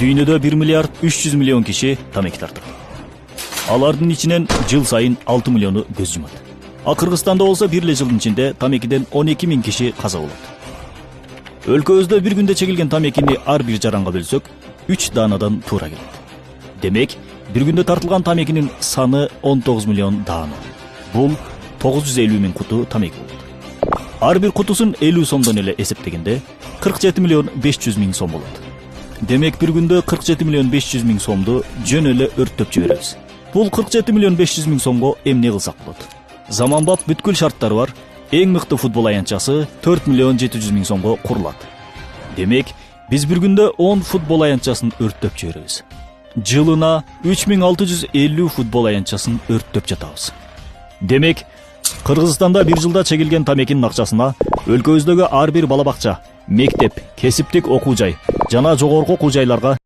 Дүйнөдө 1 миллиард 300 миллион киши тамеки тартат. Алардын ичинен жыл сайын 6 миллиону көз жумат. А Кыргызстанда болсо бир эле жылдын ичинде тамекиден 12 миң киши каза болот. Өлкөбүздө бир күндө чегилген тамекини ар бир жаранга бөлсөк, 3 даанадан туура келет. Демек, бир күндө тартылган тамекинин саны 19 миллион даана. Бул 950 миң куту тамеки болот. Ар бир кутусун 50 сомдон эле эсептегенде 47 миллион 500 миң сом болот. Демек, бир күндө 47 миллион 500 миң сомду жөн эле өрттөп жиберебиз. Бул 47 миллион 500 миң сомго эмне кылсак болот? Заманбап бүткүл шарттары бар эң мыкты футбол аянтчасы 4 миллион 700 миң сомго курулат. Демек, биз бир күндө 10 футбол аянтчасын өрттөп жиберебиз. Жылына 3650 футбол аянтчасын өрттөп жатабыз. Демек, Кыргызстанда бир жылда чегилген тамекинин акчасына өлкөбүздөгү ар бир бала бакча, мектеп, кесиптик окуу жай жана жогорку окуу жайларга